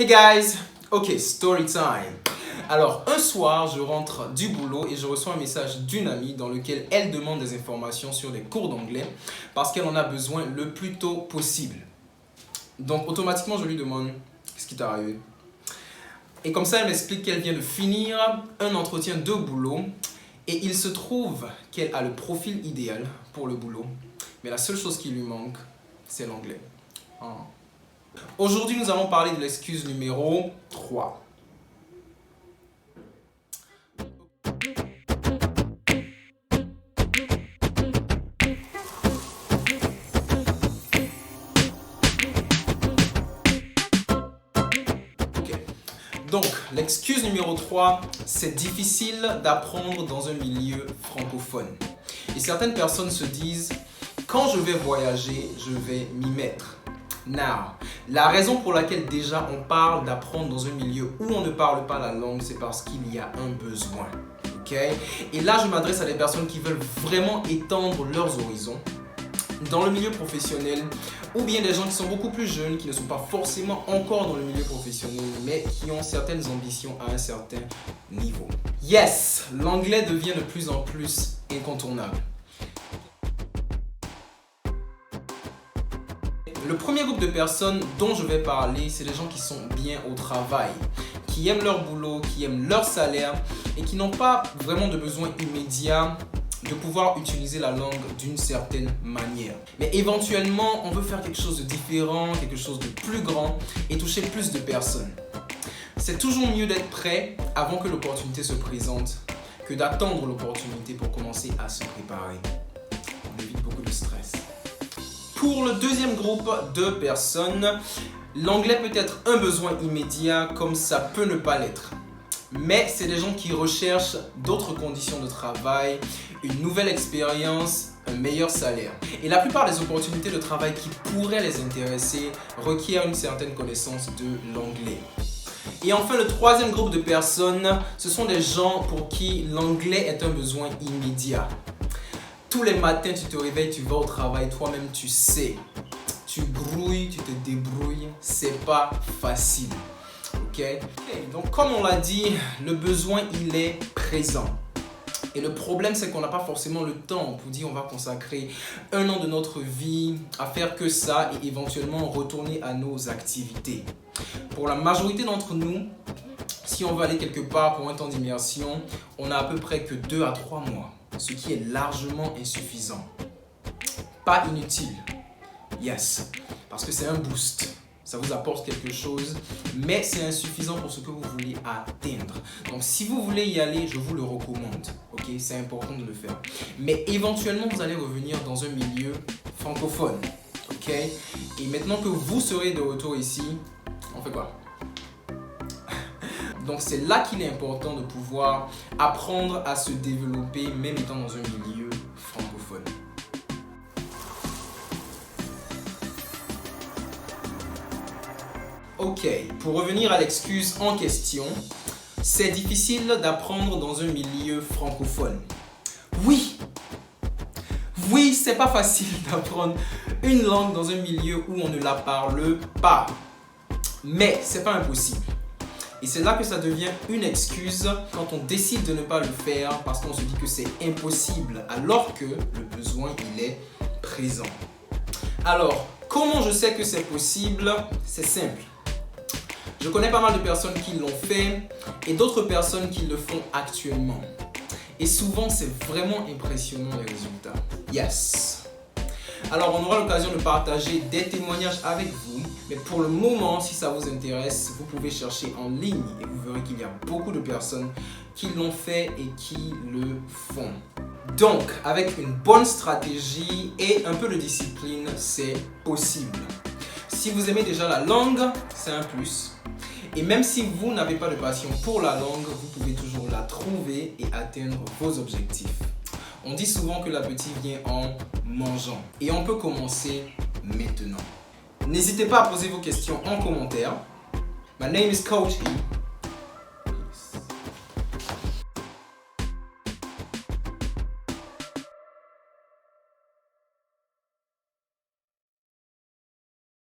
Hey guys, ok, story time. Alors, un soir, je rentre du boulot et je reçois un message d'une amie dans lequel elle demande des informations sur les cours d'anglais parce qu'elle en a besoin le plus tôt possible. Donc, automatiquement, je lui demande « Qu'est-ce qui t'est arrivé ?» Et comme ça, elle m'explique qu'elle vient de finir un entretien de boulot et il se trouve qu'elle a le profil idéal pour le boulot. Mais la seule chose qui lui manque, c'est l'anglais. Oh. Aujourd'hui, nous allons parler de l'excuse numéro 3. Donc, l'excuse numéro 3, c'est difficile d'apprendre dans un milieu francophone. Et certaines personnes se disent, quand je vais voyager, je vais m'y mettre. Now, la raison pour laquelle déjà on parle d'apprendre dans un milieu où on ne parle pas la langue, c'est parce qu'il y a un besoin. Okay? Et là, je m'adresse à des personnes qui veulent vraiment étendre leurs horizons dans le milieu professionnel, ou bien des gens qui sont beaucoup plus jeunes, qui ne sont pas forcément encore dans le milieu professionnel, mais qui ont certaines ambitions à un certain niveau. Yes, l'anglais devient de plus en plus incontournable. Le premier groupe de personnes dont je vais parler, c'est les gens qui sont bien au travail, qui aiment leur boulot, qui aiment leur salaire et qui n'ont pas vraiment de besoin immédiat de pouvoir utiliser la langue d'une certaine manière. Mais éventuellement, on veut faire quelque chose de différent, quelque chose de plus grand et toucher plus de personnes. C'est toujours mieux d'être prêt avant que l'opportunité se présente que d'attendre l'opportunité pour commencer à se préparer. On évite beaucoup de stress. Pour le deuxième groupe de personnes, l'anglais peut être un besoin immédiat comme ça peut ne pas l'être. Mais c'est des gens qui recherchent d'autres conditions de travail, une nouvelle expérience, un meilleur salaire. Et la plupart des opportunités de travail qui pourraient les intéresser requièrent une certaine connaissance de l'anglais. Et enfin, le troisième groupe de personnes, ce sont des gens pour qui l'anglais est un besoin immédiat. Tous les matins, tu te réveilles, tu vas au travail, toi-même tu sais. Tu grouilles, tu te débrouilles, c'est pas facile. Okay. Donc comme on l'a dit, le besoin il est présent. Et le problème c'est qu'on n'a pas forcément le temps pour dire on va consacrer un an de notre vie à faire que ça et éventuellement retourner à nos activités. Pour la majorité d'entre nous, si on veut aller quelque part pour un temps d'immersion, on a à peu près que 2 à 3 mois, ce qui est largement insuffisant. Pas inutile, yes, parce que c'est un boost. Ça vous apporte quelque chose, mais c'est insuffisant pour ce que vous voulez atteindre. Donc, si vous voulez y aller, je vous le recommande. Ok, c'est important de le faire. Mais éventuellement, vous allez revenir dans un milieu francophone. Ok, et maintenant que vous serez de retour ici, on fait quoi? Donc, c'est là qu'il est important de pouvoir apprendre à se développer, même étant dans un milieu francophone. Ok, pour revenir à l'excuse en question, c'est difficile d'apprendre dans un milieu francophone. Oui, c'est pas facile d'apprendre une langue dans un milieu où on ne la parle pas. Mais c'est pas impossible. Et c'est là que ça devient une excuse quand on décide de ne pas le faire parce qu'on se dit que c'est impossible alors que le besoin il est présent. Alors, comment je sais que c'est possible? C'est simple. Je connais pas mal de personnes qui l'ont fait et d'autres personnes qui le font actuellement. Et souvent, c'est vraiment impressionnant les résultats. Yes! Alors, on aura l'occasion de partager des témoignages avec vous. Mais pour le moment, si ça vous intéresse, vous pouvez chercher en ligne et vous verrez qu'il y a beaucoup de personnes qui l'ont fait et qui le font. Donc, avec une bonne stratégie et un peu de discipline, c'est possible. Si vous aimez déjà la langue, c'est un plus. Et même si vous n'avez pas de passion pour la langue, vous pouvez toujours la trouver et atteindre vos objectifs. On dit souvent que l'appétit vient en mangeant. Et on peut commencer maintenant. N'hésitez pas à poser vos questions en commentaire. My name is Coach E.